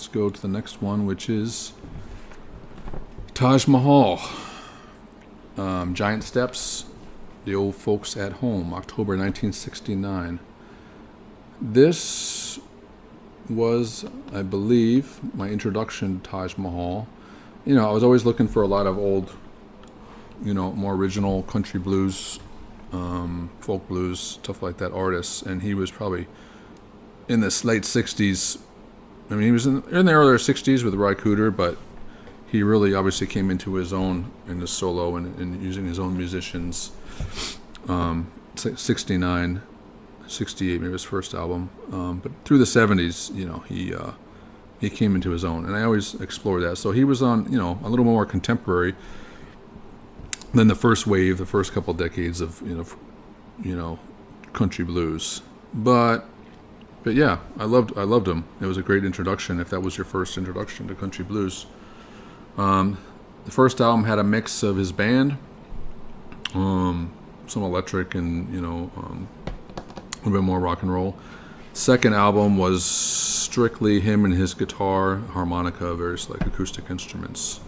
let's go to the next one, which is Taj Mahal. Giant Steps, The Old Folks at Home, October 1969. This was, I believe, my introduction to Taj Mahal. You know, I was always looking for a lot of old, you know, more original country blues, folk blues, stuff like that, artists. And he was probably in this late 60s. I mean, he was in the earlier 60s with Ry Cooder, but he really obviously came into his own in his solo and using his own musicians. 69, 68, maybe his first album. But through the 70s, you know, he came into his own, and I always explore that. So he was on, you know, a little more contemporary than the first wave, the first couple decades of, you know, country blues. But yeah, I loved him. It was a great introduction. If that was your first introduction to country blues. The first album had a mix of his band, some electric and, you know, a little bit more rock and roll. Second album was strictly him and his guitar, harmonica, various like acoustic instruments.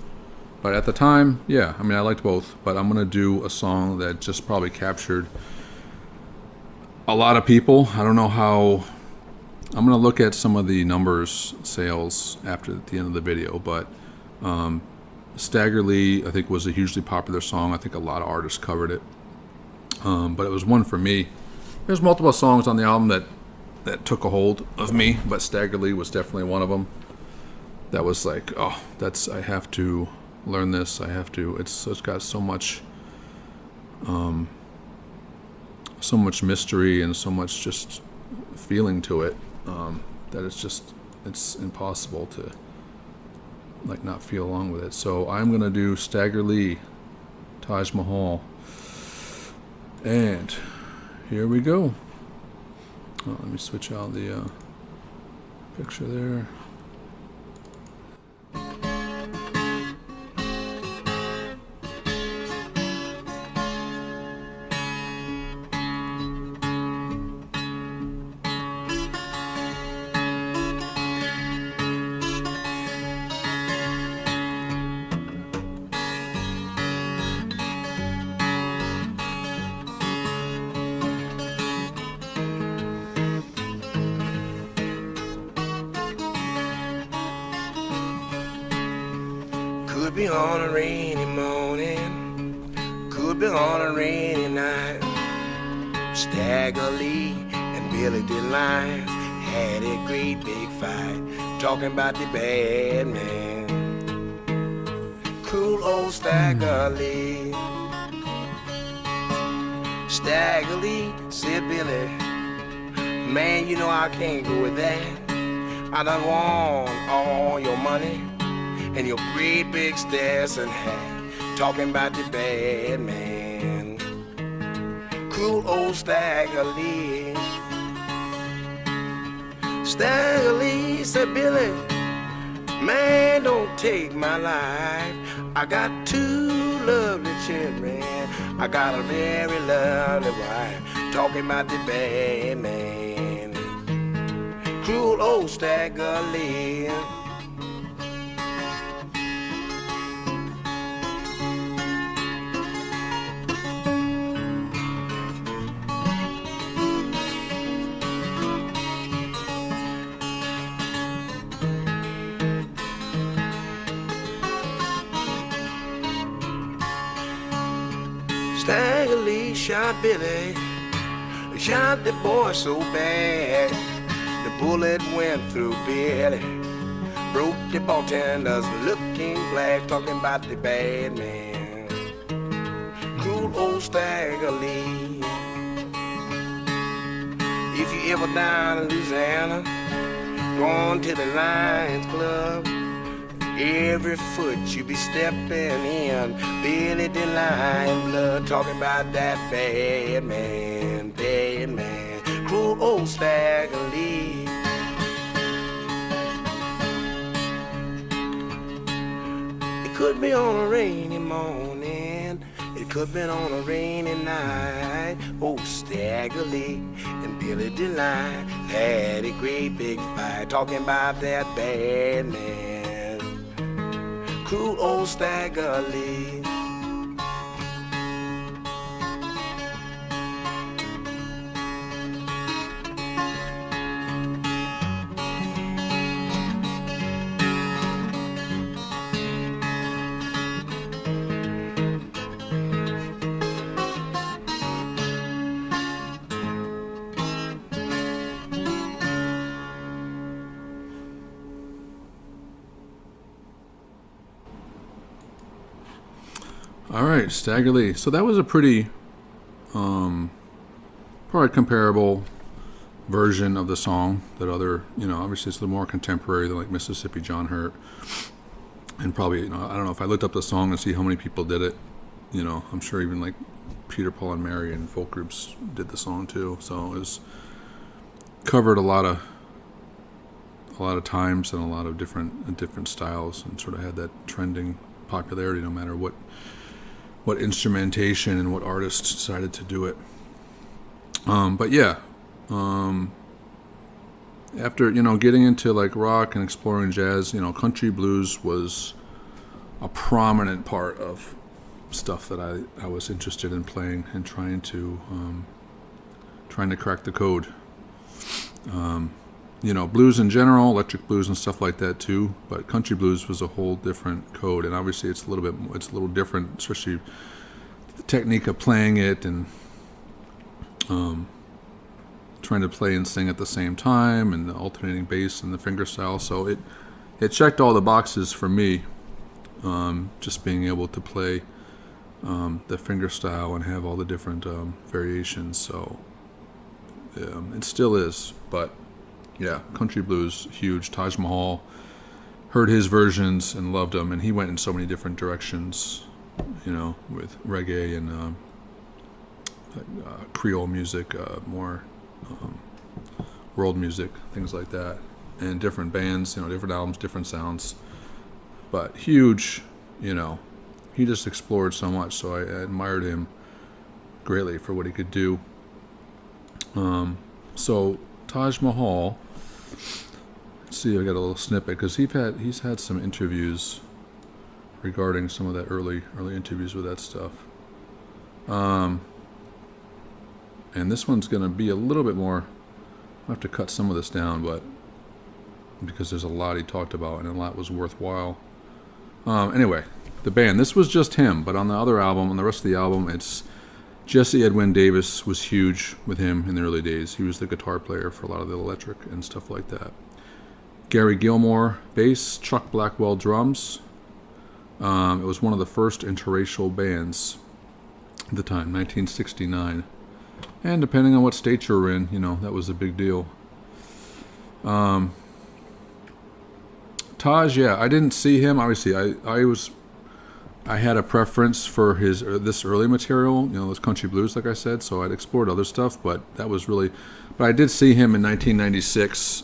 But at the time, yeah, I mean, I liked both. But I'm gonna do a song that just probably captured a lot of people. I don't know how. I'm gonna look at some of the numbers, sales after the end of the video, but. Stagger Lee, I think, was a hugely popular song. I think a lot of artists covered it, but it was one for me. There's multiple songs on the album that took a hold of me, but Stagger Lee was definitely one of them. That was like, oh, I have to learn this. I have to. It's got so much mystery and so much just feeling to it that it's impossible to like not feel along with it. So I'm gonna do Stagger Lee, Taj Mahal, and here we go. Let me switch out the picture there. Could be on a rainy morning, could be on a rainy night. Stagger Lee and Billy DeLines had a great big fight, talking about the bad man, cruel old Stagger Lee. Stagger Lee said, Billy, man, you know I can't go with that. I done want all your money and your great big stairs and hat, talking about the bad man, cruel old Stagger Lee. Stagger Lee said, Billy, man, don't take my life. I got two lovely children, I got a very lovely wife, talking about the bad man, cruel old Stagger Lee. Stagger Lee shot Billy, shot the boy so bad, the bullet went through Billy, broke the bartender's looking glass, talking about the bad man, cruel old Stagger Lee. If you ever down in Louisiana, going to the Lions Club, every foot you be stepping in, Billy the Lion blood, talking about that bad man, cruel old Stagger Lee. It could be on a rainy morning, it Could've been on a rainy night. Oh, Stagger Lee and Billy DeLine had a great big fight, talking about that bad man, cruel old Stagger Lee. All right, Stagger Lee. So that was a pretty, probably comparable version of the song that other, obviously it's a little more contemporary than like Mississippi John Hurt. And probably, I don't know if I looked up the song and see how many people did it. I'm sure even like Peter, Paul, and Mary and folk groups did the song too. So it was covered a lot of times and a lot of different styles, and sort of had that trending popularity no matter what instrumentation and what artist decided to do it. But yeah, after getting into like rock and exploring jazz, country blues was a prominent part of stuff that I was interested in playing and trying to crack the code. Blues in general, electric blues and stuff like that too, but country blues was a whole different code, and obviously it's a little different, especially the technique of playing it and trying to play and sing at the same time, and the alternating bass and the finger style. So it checked all the boxes for me, just being able to play the finger style and have all the different variations. So it still is, but yeah, country blues, huge. Taj Mahal, heard his versions and loved them, and he went in so many different directions, with reggae and Creole music, more world music, things like that, and different bands, different albums, different sounds. But huge, he just explored so much, so I admired him greatly for what he could do. So Taj Mahal, let's see, I got a little snippet because he's had some interviews regarding some of that early interviews with that stuff. And this one's going to be a little bit more, I'll have to cut some of this down, but because there's a lot he talked about and a lot was worthwhile. Anyway, the band, this was just him, but on the other album, on the rest of the album, it's Jesse Edwin Davis was huge with him in the early days. He was the guitar player for a lot of the electric and stuff like that. Gary Gilmore, bass, Chuck Blackwell, drums. It was one of the first interracial bands at the time, 1969. And depending on what state you're in, that was a big deal. Taj, yeah, I didn't see him. Obviously, I had a preference for this early material, those country blues, like I said, so I'd explored other stuff, but I did see him in 1996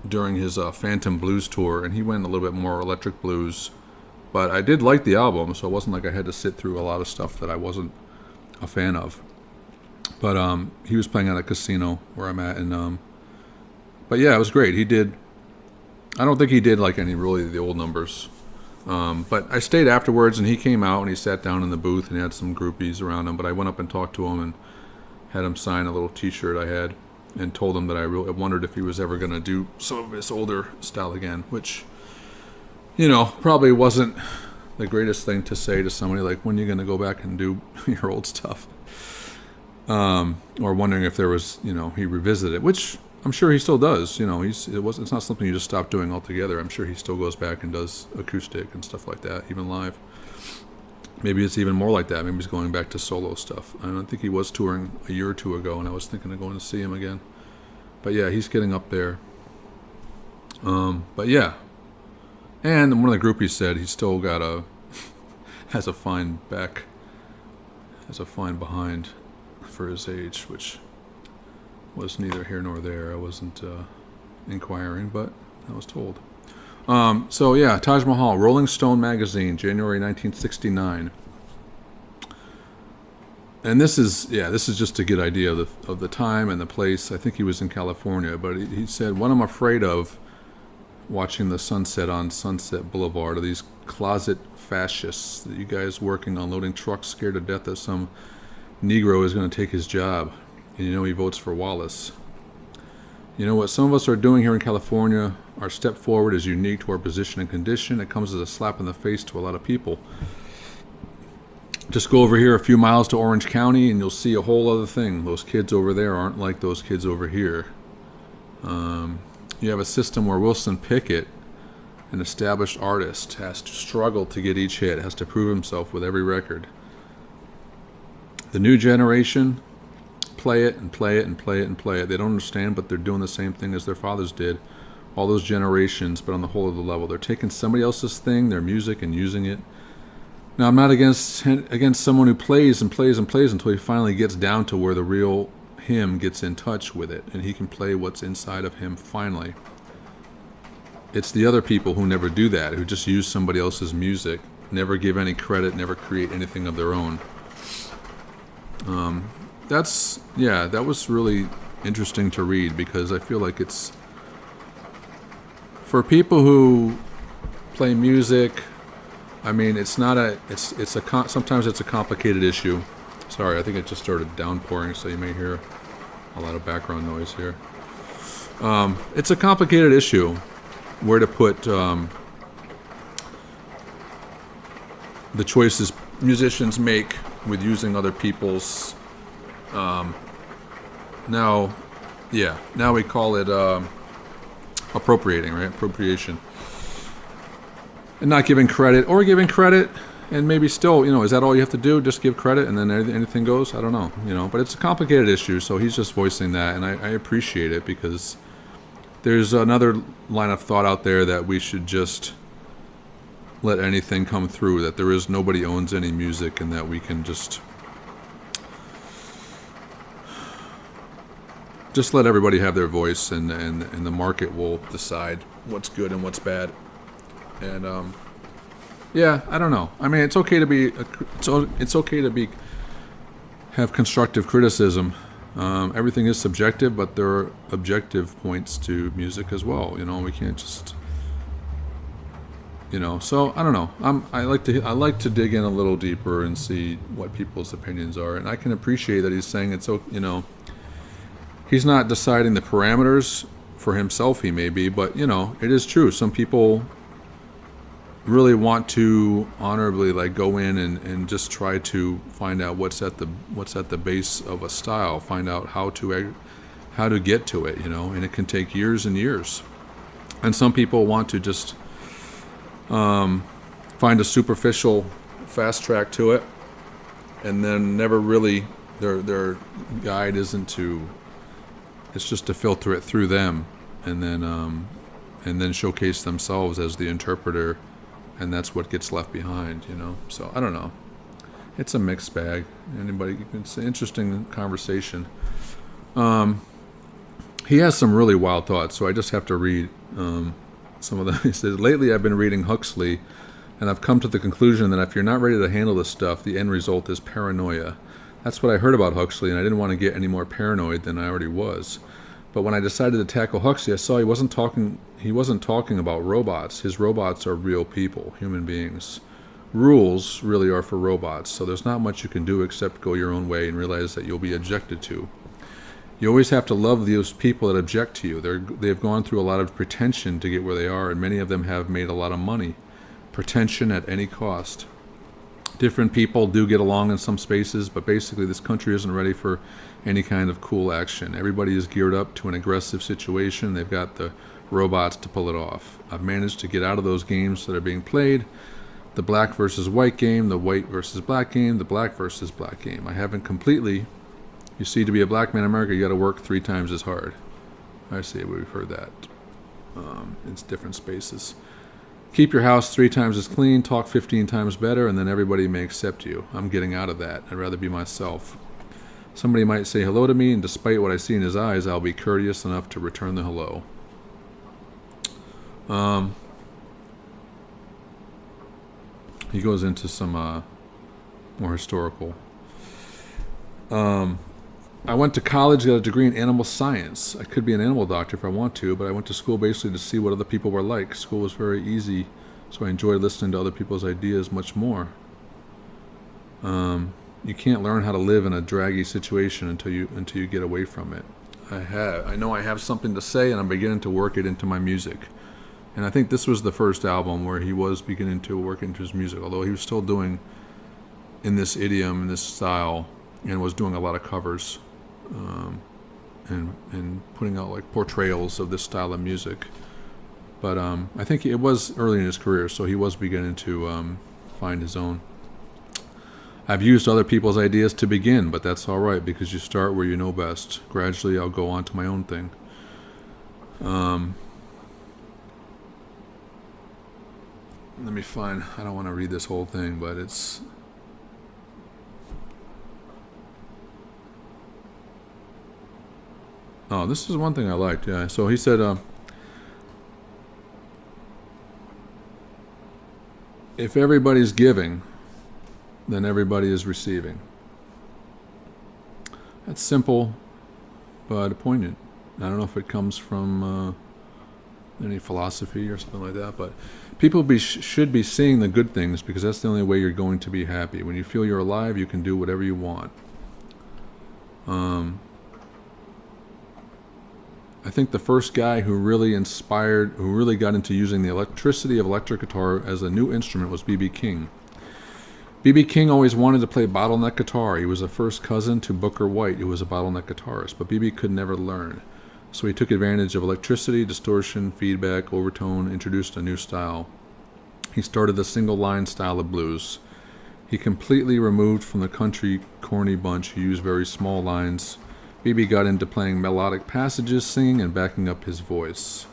during his Phantom Blues tour, and he went a little bit more electric blues, but I did like the album, so it wasn't like I had to sit through a lot of stuff that I wasn't a fan of. But he was playing at a casino where I'm at, and but yeah, it was great. I don't think he did like any really of the old numbers. But I stayed afterwards, and he came out and he sat down in the booth and he had some groupies around him. But I went up and talked to him and had him sign a little T-shirt I had, and told him that I wondered if he was ever going to do some of his older style again, which, probably wasn't the greatest thing to say to somebody, like, when are you going to go back and do your old stuff? Or wondering if there was, he revisited it, which I'm sure he still does. It's not something you just stop doing altogether. I'm sure he still goes back and does acoustic and stuff like that, even live. Maybe it's even more like that. Maybe he's going back to solo stuff. I don't think he was touring a year or two ago, and I was thinking of going to see him again. But yeah, he's getting up there. But yeah, and one of the groupies said he's still got has a fine back, has a fine behind for his age, which was neither here nor there. I wasn't inquiring, but I was told. So yeah, Taj Mahal, Rolling Stone magazine, January 1969. and this is just to get idea of the time and the place. I think he was in California, but he said, what I'm afraid of watching the sunset on Sunset Boulevard are these closet fascists, you guys working on loading trucks scared to death that some Negro is going to take his job. And he votes for Wallace. What some of us are doing here in California, our step forward is unique to our position and condition. It comes as a slap in the face to a lot of people. Just go over here a few miles to Orange County and you'll see a whole other thing. Those kids over there aren't like those kids over here. You have a system where Wilson Pickett, an established artist, has to struggle to get each hit, has to prove himself with every record. The new generation play it and play it and play it and play it. They don't understand, but they're doing the same thing as their fathers did. All those generations, but on the whole of the level. They're taking somebody else's thing, their music, and using it. Now, I'm not against someone who plays and plays and plays until he finally gets down to where the real him gets in touch with it, and he can play what's inside of him finally. It's the other people who never do that, who just use somebody else's music, never give any credit, never create anything of their own. That was really interesting to read, because I feel like it's for people who play music. I mean, sometimes it's a complicated issue. Sorry, I think it just started downpouring, so you may hear a lot of background noise here. It's a complicated issue where to put the choices musicians make with using other people's. Now we call it appropriating, right? Appropriation. And not giving credit, or giving credit, and maybe still, is that all you have to do? Just give credit and then anything goes? I don't know, but it's a complicated issue, so he's just voicing that, and I appreciate it, because there's another line of thought out there that we should just let anything come through, that nobody owns any music, and that we can just let everybody have their voice, and the market will decide what's good and what's bad. And I don't know. I mean, it's okay to have constructive criticism. Everything is subjective, but there are objective points to music as well. We can't just, So I don't know. I like to dig in a little deeper and see what people's opinions are, and I can appreciate that he's saying it's he's not deciding the parameters for himself. He may be, but it is true. Some people really want to honorably go in and just try to find out what's at the base of a style, find out how to get to it, and it can take years and years. And some people want to just find a superficial fast track to it, and then never really their guide isn't to. It's just to filter it through them, and then showcase themselves as the interpreter. And that's what gets left behind, So I don't know. It's a mixed bag. It's an interesting conversation. He has some really wild thoughts, so I just have to read some of them. He says, lately I've been reading Huxley, and I've come to the conclusion that if you're not ready to handle this stuff, the end result is paranoia. That's what I heard about Huxley, and I didn't want to get any more paranoid than I already was. But when I decided to tackle Huxley, I saw he wasn't talking about robots. His robots are real people, human beings. Rules really are for robots, so there's not much you can do except go your own way and realize that you'll be objected to. You always have to love those people that object to you. They've gone through a lot of pretension to get where they are, and many of them have made a lot of money. Pretension at any cost. Different people do get along in some spaces, but basically this country isn't ready for any kind of cool action. Everybody is geared up to an aggressive situation. They've got the robots to pull it off. I've managed to get out of those games that are being played. The black versus white game, the white versus black game, the black versus black game. I haven't completely. You see, to be a black man in America, you got to work 3 times as hard. I see, we've heard that in different spaces. Keep your house 3 times as clean, talk 15 times better, and then everybody may accept you. I'm getting out of that. I'd rather be myself. Somebody might say hello to me, and despite what I see in his eyes, I'll be courteous enough to return the hello. He goes into some more historical. I went to college, got a degree in animal science. I could be an animal doctor if I want to, but I went to school basically to see what other people were like. School was very easy, so I enjoyed listening to other people's ideas much more. You can't learn how to live in a draggy situation until you get away from it. I know I have something to say, and I'm beginning to work it into my music. And I think this was the first album where he was beginning to work into his music, although he was still doing in this idiom, in this style, and was doing a lot of covers, and putting out like portrayals of this style of music. But I think it was early in his career, so he was beginning to find his own. I've used other people's ideas to begin, but that's all right because you start where you know best. Gradually, I'll go on to my own thing. Let me find. I don't want to read this whole thing, but it's. Oh, this is one thing I liked. Yeah. So he said, if everybody's giving, then everybody is receiving. That's simple, but poignant. I don't know if it comes from any philosophy or something like that, but people should be seeing the good things because that's the only way you're going to be happy. When you feel you're alive, you can do whatever you want. I think the first guy who really got into using the electricity of electric guitar as a new instrument was B.B. King. B.B. King always wanted to play bottleneck guitar. He was a first cousin to Booker White, who was a bottleneck guitarist, but B.B. could never learn. So he took advantage of electricity, distortion, feedback, overtone, introduced a new style. He started the single-line style of blues. He completely removed from the country corny bunch who used very small lines. B.B. got into playing melodic passages, singing, and backing up his voice.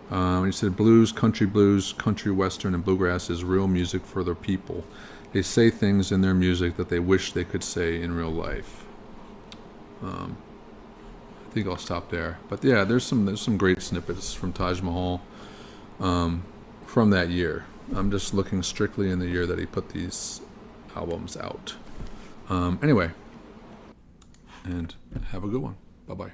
He said blues, country western, and bluegrass is real music for their people. They say things in their music that they wish they could say in real life. I think I'll stop there. But yeah, there's some great snippets from Taj Mahal from that year. I'm just looking strictly in the year that he put these albums out. Anyway, and have a good one. Bye-bye.